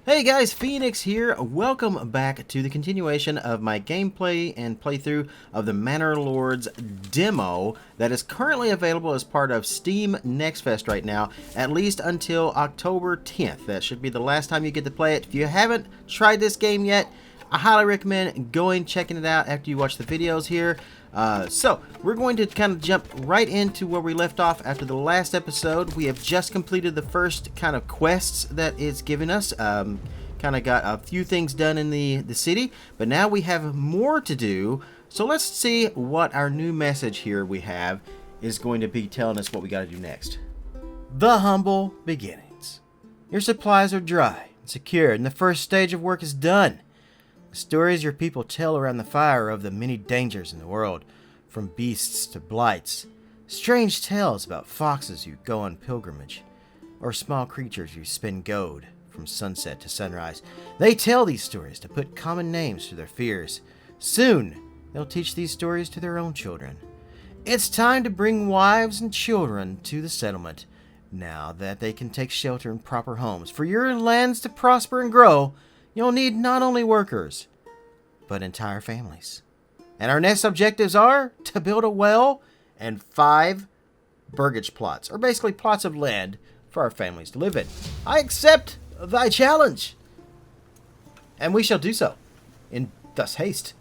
Hey guys, Phoenix here. Welcome back to the continuation of my gameplay and playthrough of the Manor Lords demo that is currently available as part of Steam Next Fest right now, at least until October 10th. That should be the last time you get to play it. If you haven't tried this game yet, I highly recommend going checking it out after you watch the videos here. So we're going to kind of jump right into where we left off after the last episode. We have just completed the first kind of quests that it's given us. Kind of got a few things done in the city, but now we have more to do. So let's see what our new message here we have is going to be telling us what we got to do next. The humble beginnings. Your supplies are dry and secure, and the first stage of work is done. The stories your people tell around the fire of the many dangers in the world, from beasts to blights, strange tales about foxes who go on pilgrimage, or small creatures who spin gold from sunset to sunrise. They tell these stories to put common names to their fears. Soon, they'll teach these stories to their own children. It's time to bring wives and children to the settlement, now that they can take shelter in proper homes. For your lands to prosper and grow, you'll need not only workers, but entire families. And our next objectives are to build a well and 5 burgage plots, or basically plots of land for our families to live in. I accept thy challenge, and we shall do so in thus haste.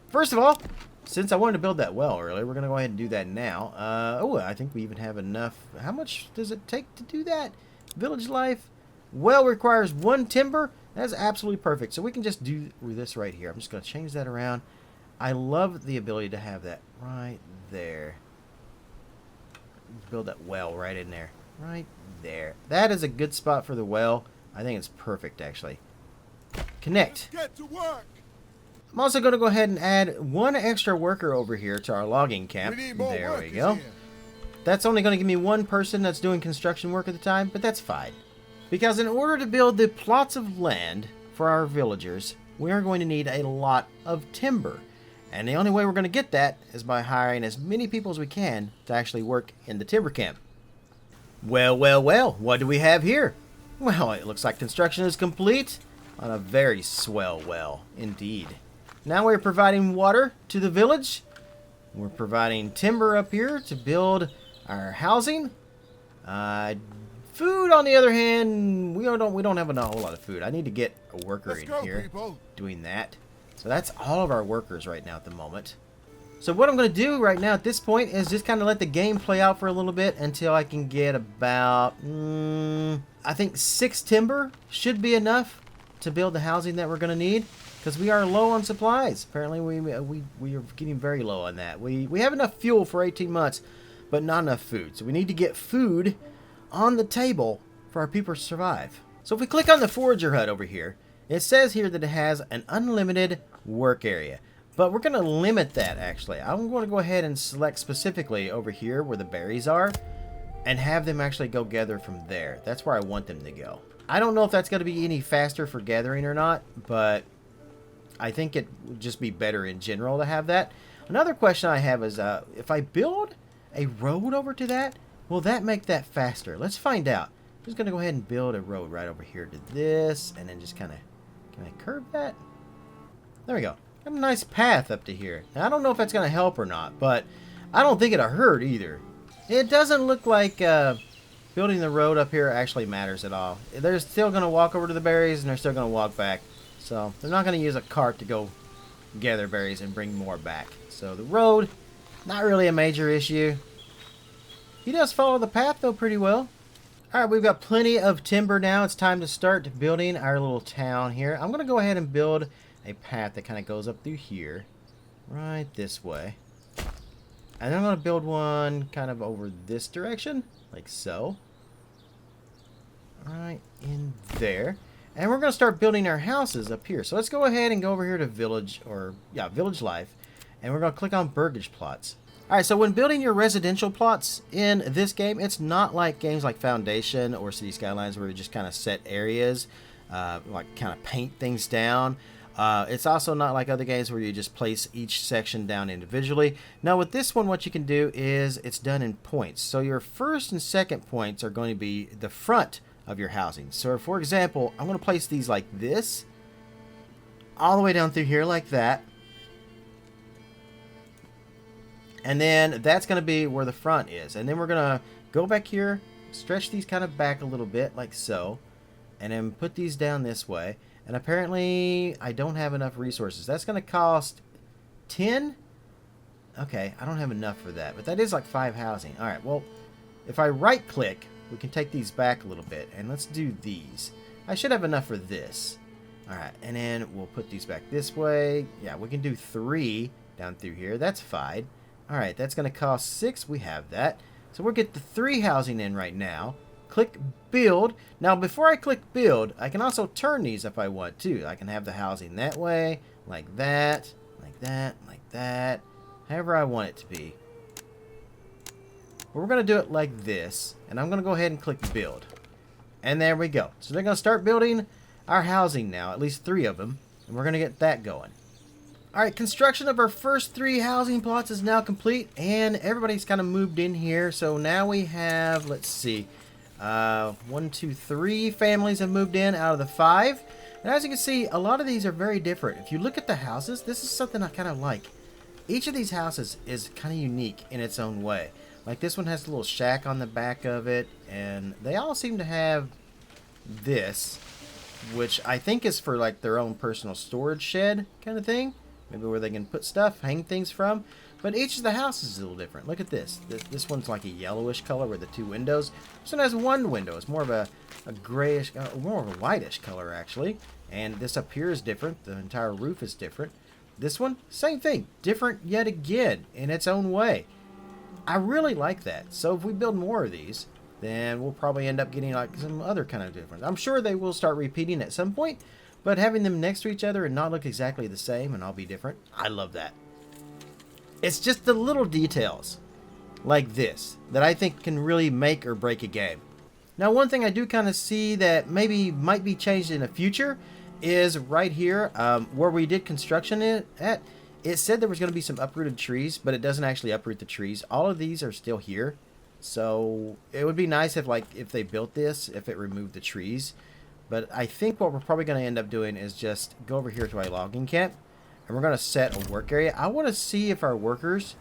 First of all, since I wanted to build that well earlier, we're going to go ahead and do that now. I think we even have enough. How much does it take to do that? Village life. Well requires 1 timber. That's absolutely perfect. So we can just do this right here. I'm just going to change that around. I love the ability to have that right there. Build that well right in there. Right there. That is a good spot for the well. I think it's perfect, actually. Connect. Get to work. I'm also going to go ahead and add 1 extra worker over here to our logging camp. There we go. That's only going to give me 1 person that's doing construction work at the time, but that's fine. Because in order to build the plots of land for our villagers, we are going to need a lot of timber. And the only way we're going to get that is by hiring as many people as we can to actually work in the timber camp. Well, what do we have here? Well, it looks like construction is complete on a very swell well, indeed. Now we're providing water to the village. We're providing timber up here to build our housing. Food, on the other hand, we don't have a whole lot of food. I need to get a worker in here doing that. So that's all of our workers right now at the moment. So what I'm going to do right now at this point is just kind of let the game play out for a little bit until I can get about, I think 6 timber should be enough to build the housing that we're going to need. Because we are low on supplies. Apparently we are getting very low on that. We have enough fuel for 18 months, but not enough food. So we need to get food on the table for our people to survive. So if we click on the Forager Hut over here, it says here that it has an unlimited work area. But we're going to limit that, actually. I'm going to go ahead and select specifically over here where the berries are and have them actually go gather from there. That's where I want them to go. I don't know if that's going to be any faster for gathering or not, but I think it would just be better in general to have that. Another question I have is, if I build a road over to that, will that make that faster? Let's find out. I'm just going to go ahead and build a road right over here to this, and then just kind of, can I curve that? There we go. Got a nice path up to here. Now, I don't know if that's going to help or not, but I don't think it'll hurt either. It doesn't look like building the road up here actually matters at all. They're still going to walk over to the berries, and they're still going to walk back. So they're not going to use a cart to go gather berries and bring more back. So the road, not really a major issue. He does follow the path though pretty well. Alright, we've got plenty of timber now. It's time to start building our little town here. I'm going to go ahead and build a path that kind of goes up through here. Right this way. And I'm going to build one kind of over this direction. Like so. Right in there. And we're going to start building our houses up here. So let's go ahead and go over here to village life. And we're going to click on burgage plots. Alright, so when building your residential plots in this game, it's not like games like Foundation or City Skylines where you just kind of set areas, like kind of paint things down. It's also not like other games where you just place each section down individually. Now with this one, what you can do is it's done in points. So your first and second points are going to be the front of your housing. So for example, I'm going to place these like this, all the way down through here like that. And then that's going to be where the front is. And then we're going to go back here, stretch these kind of back a little bit like so, and then put these down this way. And apparently I don't have enough resources. That's going to cost 10. Okay, I don't have enough for that, but that is like 5 housing. All right, well, if I right click, we can take these back a little bit, and let's do these. I should have enough for this. All right, and then we'll put these back this way. Yeah, we can do 3 down through here. That's fine. All right, that's going to cost 6. We have that. So we'll get the 3 housing in right now. Click build. Now, before I click build, I can also turn these if I want to. I can have the housing that way, like that, like that, like that. However I want it to be. But we're going to do it like this. And I'm going to go ahead and click build. And there we go. So they're going to start building our housing now. At least 3 of them. And we're going to get that going. Alright, construction of our first 3 housing plots is now complete. And everybody's kind of moved in here. So now we have, let's see. 1, 2, 3 families have moved in out of the 5. And as you can see, a lot of these are very different. If you look at the houses, this is something I kind of like. Each of these houses is kind of unique in its own way. Like this one has a little shack on the back of it, and they all seem to have this, which I think is for like their own personal storage shed kind of thing. Maybe where they can put stuff, hang things from. But each of the houses is a little different. Look at this. This one's like a yellowish color with the 2 windows. This one has 1 window. It's more of a grayish, more of a whitish color actually. And this up here is different. The entire roof is different. This one, same thing, different yet again in its own way. I really like that. So if we build more of these, then we'll probably end up getting like some other kind of difference. I'm sure they will start repeating at some point, but having them next to each other and not look exactly the same and all be different, I love that. It's just the little details like this that I think can really make or break a game. Now, one thing I do kind of see that maybe might be changed in the future is right here where we did construction at. It said there was going to be some uprooted trees, but it doesn't actually uproot the trees. All of these are still here. So it would be nice if they built this, if it removed the trees. But I think what we're probably going to end up doing is just go over here to our logging camp, and we're going to set a work area. I want to see if our workers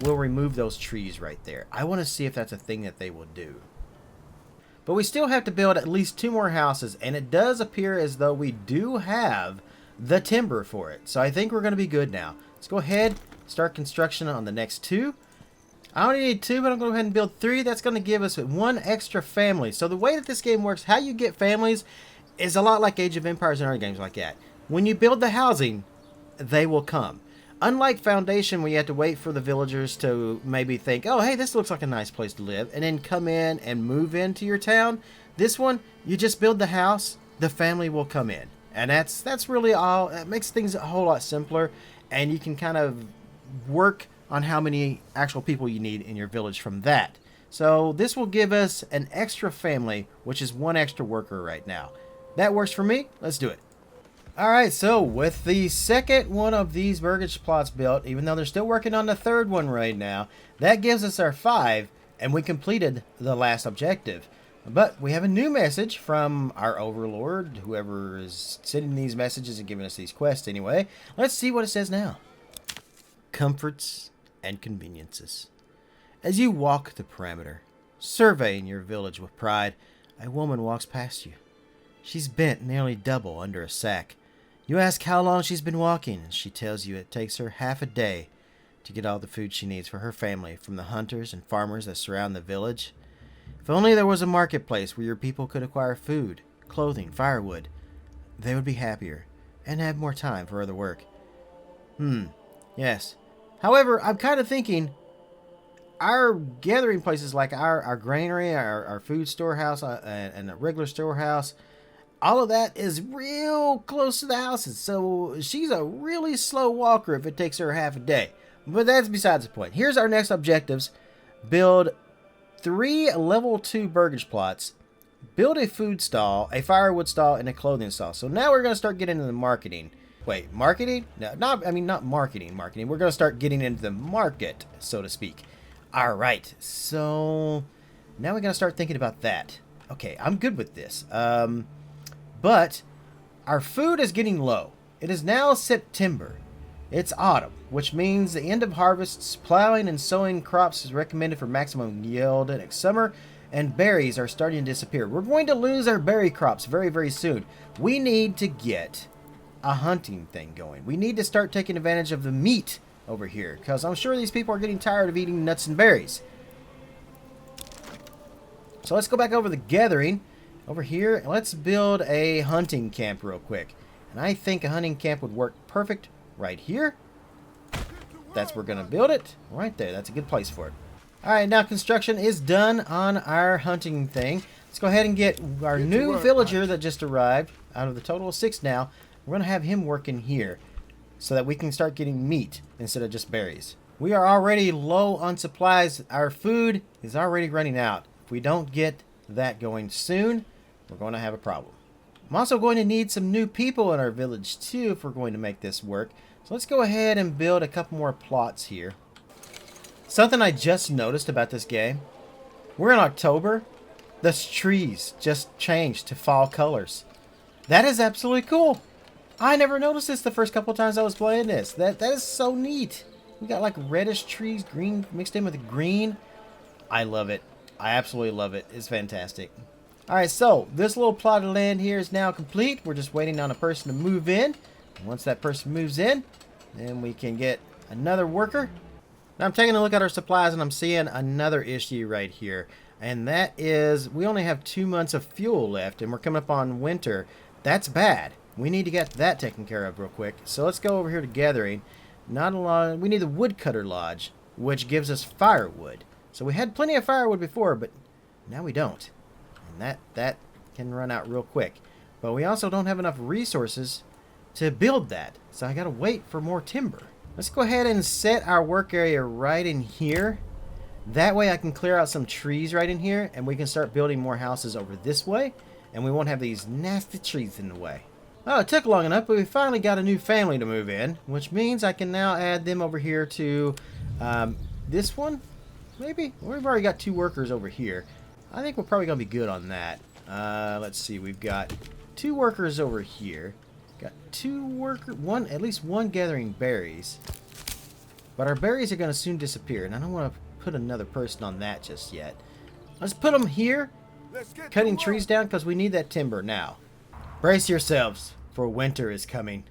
will remove those trees right there. I want to see if that's a thing that they will do. But we still have to build at least 2 more houses, and it does appear as though we do have the timber for it. So I think we're going to be good now. Let's go ahead, start construction on the next 2. I only need 2, but I'm going to go ahead and build 3. That's going to give us 1 extra family. So the way that this game works, how you get families, is a lot like Age of Empires and other games like that. When you build the housing, they will come. Unlike Foundation, where you have to wait for the villagers to maybe think, oh, hey, this looks like a nice place to live, and then come in and move into your town, this one, you just build the house, the family will come in. And that's really all. It makes things a whole lot simpler, and you can kind of work on how many actual people you need in your village from that. So this will give us an extra family, which is 1 extra worker right now. That works for me. Let's do it. Alright, so with the second one of these burgage plots built, even though they're still working on the 3rd one right now, that gives us our 5, and we completed the last objective. But we have a new message from our overlord, whoever is sending these messages and giving us these quests anyway. Let's see what it says now. Comforts and conveniences. As you walk the perimeter, surveying your village with pride, a woman walks past you. She's bent nearly double under a sack. You ask how long she's been walking, and she tells you it takes her half a day to get all the food she needs for her family from the hunters and farmers that surround the village. If only there was a marketplace where your people could acquire food, clothing, firewood, they would be happier and have more time for other work. Yes. However, I'm kind of thinking our gathering places like our granary, our food storehouse, and a regular storehouse, all of that is real close to the houses. So she's a really slow walker if it takes her half a day. But that's besides the point. Here's our next objectives. Build 3 level 2 burgage plots. Build a food stall, a firewood stall, and a clothing stall. So now we're going to start getting into the marketing. Wait, marketing? No, not marketing. We're going to start getting into the market, so to speak. All right, so now we're going to start thinking about that. Okay, I'm good with this. But our food is getting low. It is now September. It's autumn, which means the end of harvests. Plowing and sowing crops is recommended for maximum yield next summer, and berries are starting to disappear. We're going to lose our berry crops very, very soon. We need to get a hunting thing going. We need to start taking advantage of the meat over here, because I'm sure these people are getting tired of eating nuts and berries. So let's go back over the gathering over here. Let's build a hunting camp real quick. And I think a hunting camp would work perfect right here. That's where we're going to build it. Right there. That's a good place for it. Alright, now construction is done on our hunting thing. Let's go ahead and get our new villager that just arrived. Out of the total of 6 now, we're going to have him working here so that we can start getting meat instead of just berries. We are already low on supplies. Our food is already running out. If we don't get that going soon, we're going to have a problem. I'm also going to need some new people in our village too if we're going to make this work. So let's go ahead and build a couple more plots here. Something I just noticed about this game. We're in October. The trees just changed to fall colors. That is absolutely cool. I never noticed this the first couple times I was playing this. That is so neat. We got like reddish trees, green mixed in with green. I love it. I absolutely love it. It's fantastic. Alright, so this little plot of land here is now complete. We're just waiting on a person to move in. And once that person moves in, then we can get another worker. Now I'm taking a look at our supplies and I'm seeing another issue right here. And that is we only have 2 months of fuel left and we're coming up on winter. That's bad. We need to get that taken care of real quick. So let's go over here to gathering. Not a lot. We need the woodcutter lodge, which gives us firewood. So we had plenty of firewood before, but now we don't. And that can run out real quick. But we also don't have enough resources to build that. So I gotta wait for more timber. Let's go ahead and set our work area right in here. That way I can clear out some trees right in here and we can start building more houses over this way. And we won't have these nasty trees in the way. Oh, it took long enough, but we finally got a new family to move in, which means I can now add them over here to this one. Maybe? We've already got 2 workers over here. I think we're probably going to be good on that. Let's see. We've got 2 workers over here. Got 2 workers. At least one gathering berries. But our berries are going to soon disappear. And I don't want to put another person on that just yet. Let's put them here. Cutting trees down because we need that timber now. Brace yourselves, for winter is coming.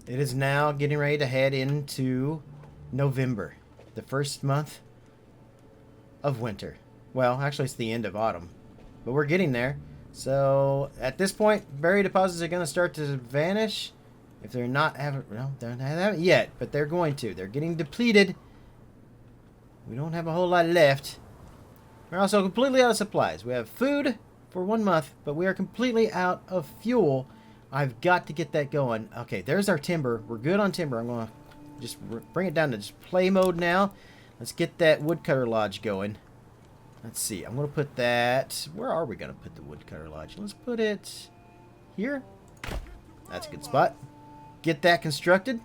It is now getting ready to head into November. The first month of winter. Well, actually it's the end of autumn, but we're getting there. So at this point, berry deposits are going to start to vanish. If they're not they haven't yet, but they're going to. They're getting depleted. We don't have a whole lot left. We're also completely out of supplies. We have food for 1 month, but we are completely out of fuel. I've got to get that going. Okay, there's our timber. We're good on timber. I'm going to just bring it down to just play mode now. Let's get that woodcutter lodge going. Let's see. I'm going to put that... Where are we going to put the woodcutter lodge? Let's put it here. That's a good spot. Get that constructed.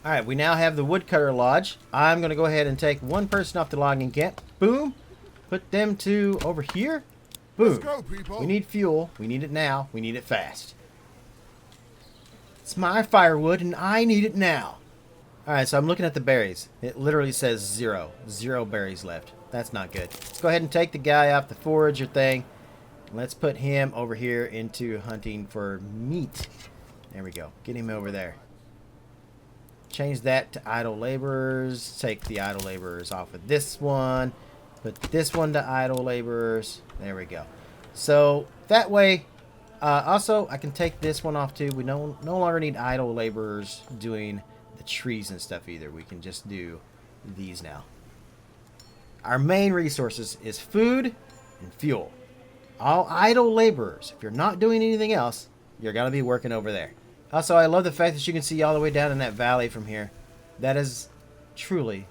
Alright, we now have the woodcutter lodge. I'm going to go ahead and take 1 person off the logging camp. Boom. Put them 2 over here. Boom. Let's go, people. We need fuel. We need it now. We need it fast. It's my firewood and I need it now. Alright, so I'm looking at the berries. It literally says 0. 0 berries left. That's not good. Let's go ahead and take the guy off the forager thing. Let's put him over here into hunting for meat. There we go. Get him over there. Change that to idle laborers. Take the idle laborers off of this one. Put this one to idle laborers. There we go. So that way, also I can take this one off too. We no longer need idle laborers doing the trees and stuff either. We can just do these now. Our main resources is food and fuel. All idle laborers, if you're not doing anything else, you're going to be working over there. Also, I love the fact that you can see all the way down in that valley from here. That is truly,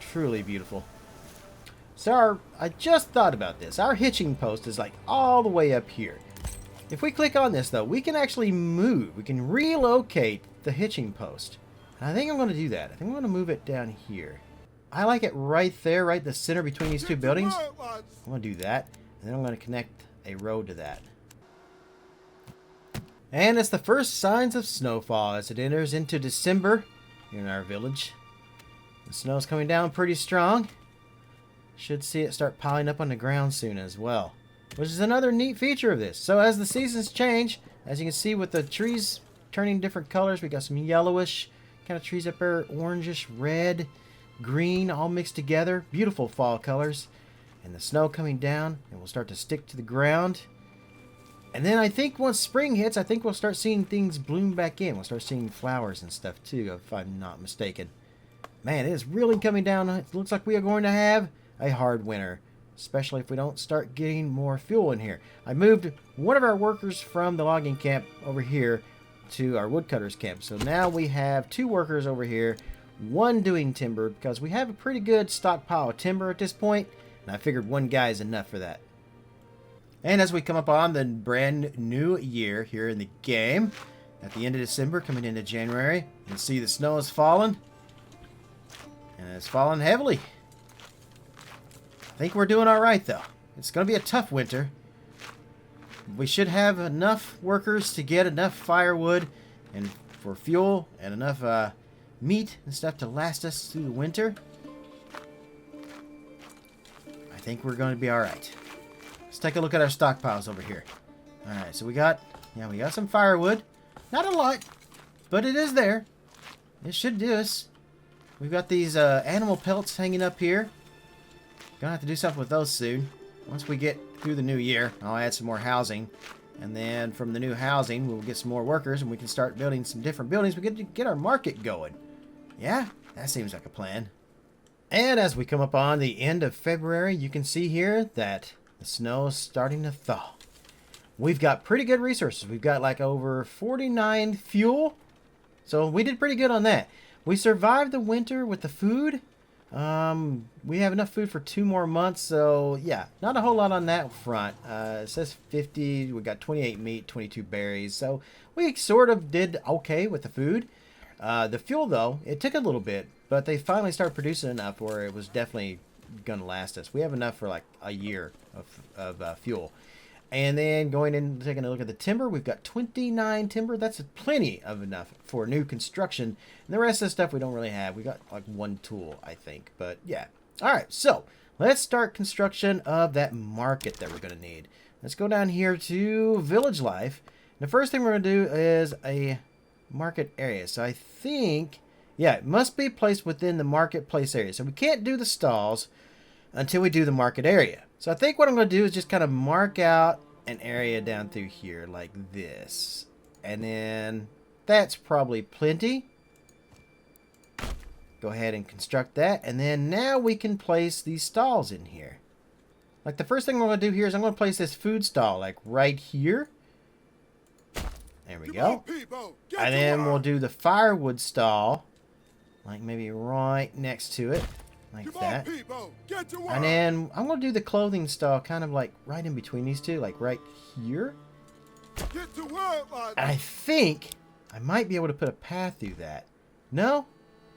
truly beautiful. So I just thought about this. Our hitching post is like all the way up here. If we click on this, though, we can actually move. We can relocate the hitching post. And I think I'm going to do that. I think I'm going to move it down here. I like it right there, right in the center between these two buildings. I'm going to do that. And then I'm going to connect a road to that. And it's the first signs of snowfall as it enters into December here in our village. The snow's coming down pretty strong. Should see it start piling up on the ground soon as well, which is another neat feature of this. So as the seasons change, as you can see with the trees turning different colors, we got some yellowish kind of trees up there, orangish, red, green, all mixed together. Beautiful fall colors. And the snow coming down, and will start to stick to the ground. And then I think once spring hits, I think we'll start seeing things bloom back in. We'll start seeing flowers and stuff too, if I'm not mistaken. Man, it is really coming down. It looks like we are going to have a hard winter, especially if we don't start getting more fuel in here. I moved one of our workers from the logging camp over here to our woodcutters camp. So now we have 2 workers over here, 1 doing timber, because we have a pretty good stockpile of timber at this point, and I figured 1 guy is enough for that. And as we come up on the brand new year here in the game, at the end of December, coming into January, you can see the snow has fallen, and it's fallen heavily. I think we're doing all right, though. It's going to be a tough winter. We should have enough workers to get enough firewood and for fuel and enough meat and stuff to last us through the winter. I think we're going to be all right. Let's take a look at our stockpiles over here. All right, so we got some firewood. Not a lot, but it is there. It should do us. We've got these animal pelts hanging up here. Gonna have to do something with those soon. Once we get through the new year, I'll add some more housing. And then from the new housing, we'll get some more workers and we can start building some different buildings. We get our market going. Yeah, that seems like a plan. And as we come up on the end of February, you can see here that the snow is starting to thaw. We've got pretty good resources. We've got like over 49 fuel. So we did pretty good on that. We survived the winter with the food. We have enough food for 2 more months, so yeah, not a whole lot on that front. It says 50, we got 28 meat, 22 berries, so we sort of did okay with the food. The fuel, though, it took a little bit, but they finally started producing enough where it was definitely going to last us. We have enough for like a year of fuel. And then going in and taking a look at the timber, we've got 29 timber. That's plenty of enough for new construction. And the rest of the stuff we don't really have. We got like 1 tool, I think. But yeah. All right, so let's start construction of that market that we're going to need. Let's go down here to Village Life. The first thing we're going to do is a market area. So I think, yeah, it must be placed within the marketplace area. So we can't do the stalls until we do the market area. So I think what I'm going to do is just kind of mark out an area down through here like this. And then that's probably plenty. Go ahead and construct that. And then now we can place these stalls in here. Like the first thing I'm going to do here is I'm going to place this food stall like right here. There we go. And then we'll do the firewood stall like maybe right next to it. Like that. And then I'm going to do the clothing stall kind of like right in between these two, like right here. And I think I might be able to put a path through that. No?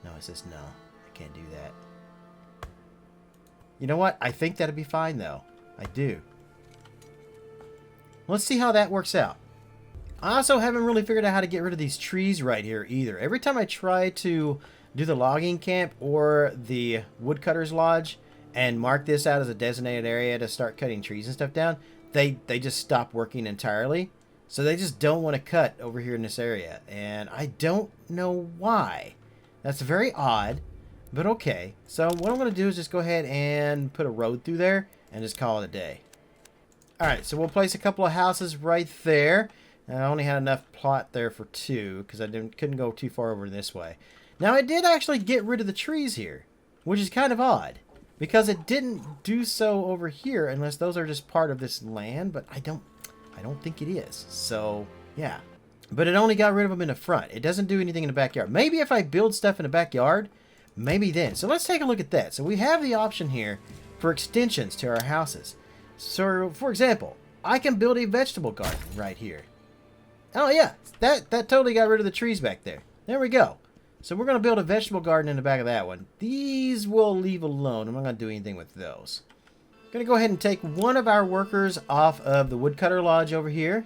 No, it says no. I can't do that. You know what? I think that'd be fine though. I do. Let's see how that works out. I also haven't really figured out how to get rid of these trees right here either. Every time I try to do the logging camp or the woodcutters lodge and mark this out as a designated area to start cutting trees and stuff down, they just stop working entirely. So they just don't want to cut over here in this area. And I don't know why. That's very odd, but okay. So what I'm going to do is just go ahead and put a road through there and just call it a day. Alright, so we'll place a couple of houses right there. And I only had enough plot there for 2 because I couldn't go too far over this way. Now, I did actually get rid of the trees here, which is kind of odd, because it didn't do so over here unless those are just part of this land, but I don't think it is. So, yeah. But it only got rid of them in the front. It doesn't do anything in the backyard. Maybe if I build stuff in the backyard, maybe then. So let's take a look at that. So we have the option here for extensions to our houses. So, for example, I can build a vegetable garden right here. Oh, yeah. That totally got rid of the trees back there. There we go. So we're going to build a vegetable garden in the back of that one. These we'll leave alone. I'm not going to do anything with those. I'm going to go ahead and take one of our workers off of the woodcutter lodge over here.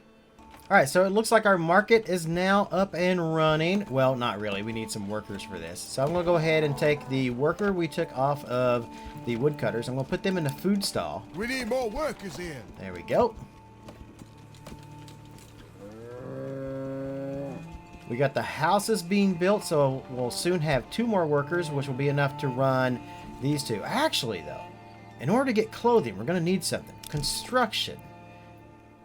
Alright, so it looks like our market is now up and running. Well, not really. We need some workers for this. So I'm going to go ahead and take the worker we took off of the woodcutters. I'm going to put them in the food stall. We need more workers in. There we go. We got the houses being built, so we'll soon have 2 more workers, which will be enough to run these 2. Actually, though, in order to get clothing, we're going to need something. Construction.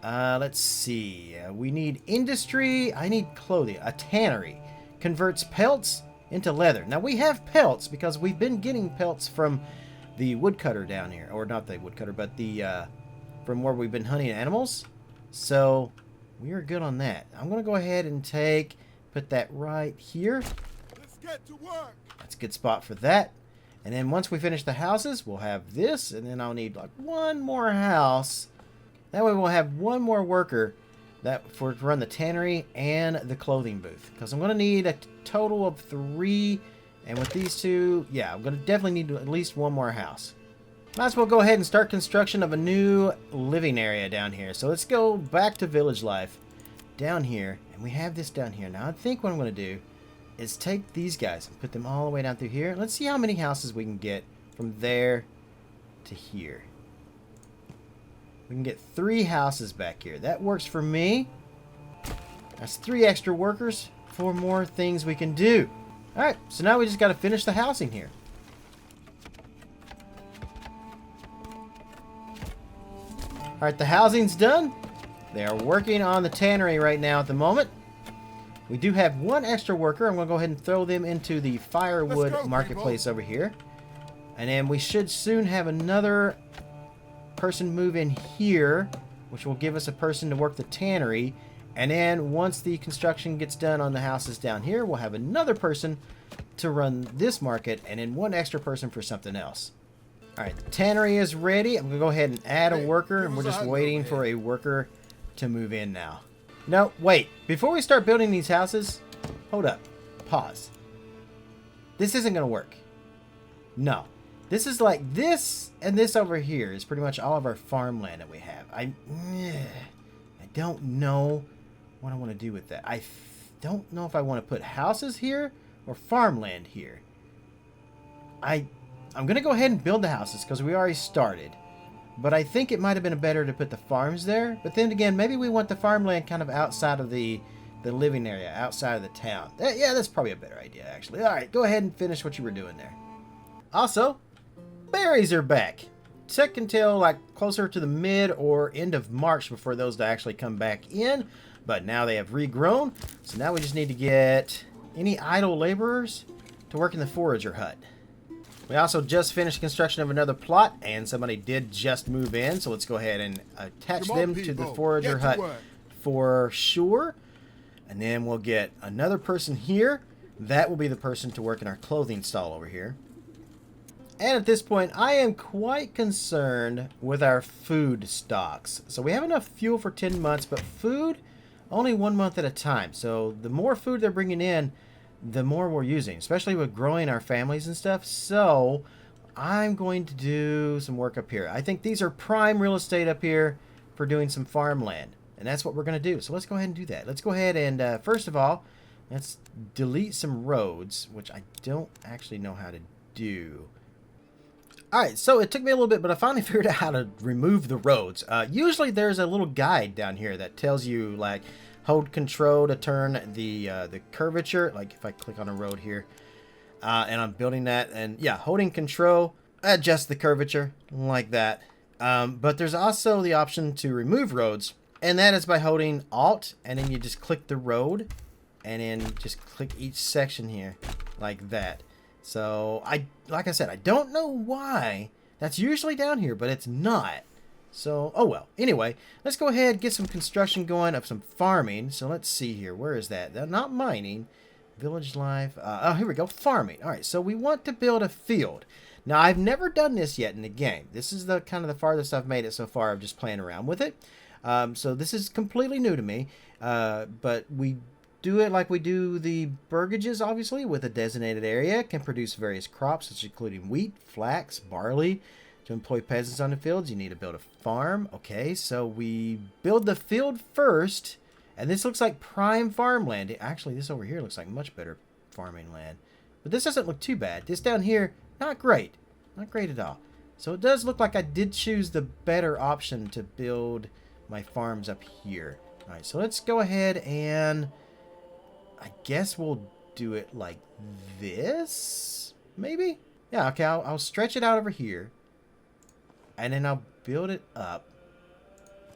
Let's see. We need industry. I need clothing. A tannery. Converts pelts into leather. Now, we have pelts because we've been getting pelts from the woodcutter down here. Or not the woodcutter, but the from where we've been hunting animals. So, we are good on that. I'm going to go ahead and put that right here. Let's get to work. That's a good spot for that. And then once we finish the houses, we'll have this. And then I'll need like 1 more house. That way we'll have 1 more worker to run the tannery and the clothing booth. Because I'm going to need a total of 3. And with these 2, yeah, I'm going to definitely need at least 1 more house. Might as well go ahead and start construction of a new living area down here. So let's go back to village life down here. And we have this down here. Now I think what I'm going to do is take these guys and put them all the way down through here. Let's see how many houses we can get from there to here. We can get 3 houses back here. That works for me. That's 3 extra workers. 4 more things we can do. Alright, so now we just got to finish the housing here. Alright, the housing's done. They are working on the tannery right now at the moment. We do have 1 extra worker. I'm going to go ahead and throw them into the firewood marketplace over here. And then we should soon have another person move in here, which will give us a person to work the tannery. And then once the construction gets done on the houses down here, we'll have another person to run this market, and then 1 extra person for something else. Alright, the tannery is ready. I'm going to go ahead and add a worker, and we're just waiting for a worker to move in now. No, wait. Before we start building these houses, hold up. Pause. This isn't going to work. No. This is like this, and this over here is pretty much all of our farmland that we have. I don't know what I want to do with that. I don't know if I want to put houses here or farmland here. I'm going to go ahead and build the houses because we already started. But I think it might have been better to put the farms there. But then again, maybe we want the farmland kind of outside of the living area, outside of the town. Yeah, that's probably a better idea, actually. All right, go ahead and finish what you were doing there. Also, berries are back. It took until like closer to the mid or end of March before those to actually come back in. But now they have regrown. So now we just need to get any idle laborers to work in the Forager Hut. We also just finished construction of another plot, and somebody did just move in, so let's go ahead and attach them to the Forager Hut for sure. And then we'll get another person here. That will be the person to work in our clothing stall over here. And at this point, I am quite concerned with our food stocks. So we have enough fuel for 10 months, but food only 1 month at a time. So the more food they're bringing in, the more we're using, especially with growing our families and stuff. So I'm going to do some work up here. I think these are prime real estate up here for doing some farmland, and that's what we're going to do. So let's go ahead and do that. Let's go ahead and first of all, let's delete some roads, which I don't actually know how to do. Alright, so it took me a little bit, but I finally figured out how to remove the roads. Usually there's a little guide down here that tells you, like, hold control to turn the curvature. Like if I click on a road here, and I'm building that, and yeah, holding control, adjust the curvature like that. But there's also the option to remove roads, and that is by holding Alt, and then you just click the road, and then just click each section here like that. So like I said, I don't know why that's usually down here, but it's not. So, oh well. Anyway, let's go ahead and get some construction going of some farming. So let's see here. Where is that? Not mining. Village life. Oh, here we go. Farming. All right. So we want to build a field. Now, I've never done this yet in the game. This is the kind of the farthest I've made it so far of just playing around with it. So this is completely new to me. But we do it like we do the burgages, obviously, with a designated area. Can produce various crops, such including wheat, flax, barley. To employ peasants on the fields, you need to build a farm. Okay, so we build the field first, and this looks like prime farmland. Actually, this over here looks like much better farming land. But this doesn't look too bad. This down here, not great. Not great at all. So it does look like I did choose the better option to build my farms up here. All right, so let's go ahead and I guess we'll do it like this, maybe? Yeah, okay, I'll stretch it out over here. And then I'll build it up.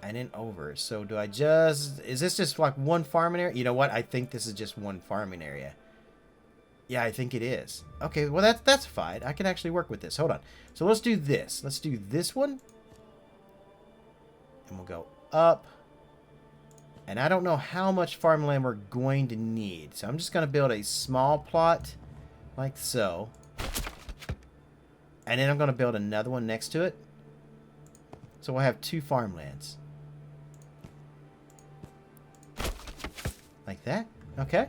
And then over. So do I just... Is this just like one farming area? You know what? I think this is just one farming area. Yeah, I think it is. Okay, well that's fine. I can actually work with this. Hold on. So let's do this. Let's do this one. And we'll go up. And I don't know how much farmland we're going to need. So I'm just going to build a small plot like so. And then I'm going to build another one next to it. So we'll have 2 farmlands. Like that. Okay.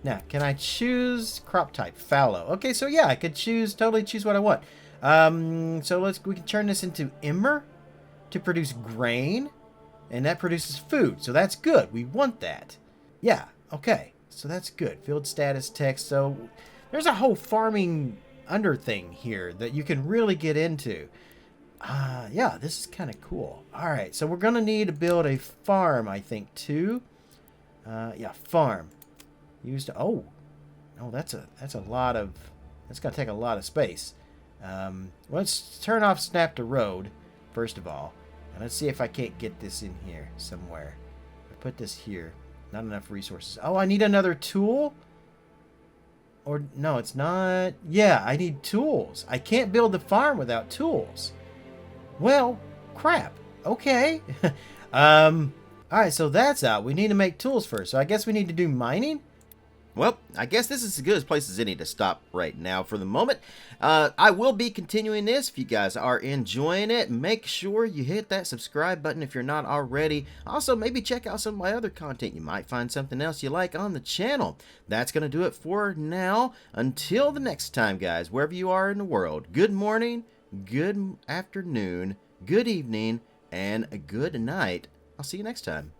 Now, can I choose crop type? Fallow. Okay, so yeah, I could totally choose what I want. So we can turn this into emmer to produce grain. And that produces food. So that's good. We want that. Yeah, okay. So that's good. Field status text. So there's a whole farming under thing here that you can really get into. Yeah, this is kind of cool. All right, so we're going to need to build a farm, I think, too. Yeah, farm. Oh, that's a lot of... That's going to take a lot of space. Let's turn off snap to road, first of all. And let's see if I can't get this in here somewhere. I put this here. Not enough resources. Oh, I need another tool? Or, no, it's not... Yeah, I need tools. I can't build the farm without tools. Well, crap. Okay. Alright, so that's out. We need to make tools first. So I guess we need to do mining? Well, I guess this is as good a place as any to stop right now for the moment. I will be continuing this. If you guys are enjoying it, make sure you hit that subscribe button if you're not already. Also, maybe check out some of my other content. You might find something else you like on the channel. That's going to do it for now. Until the next time, guys, wherever you are in the world, good morning, good afternoon, good evening, and a good night. I'll see you next time.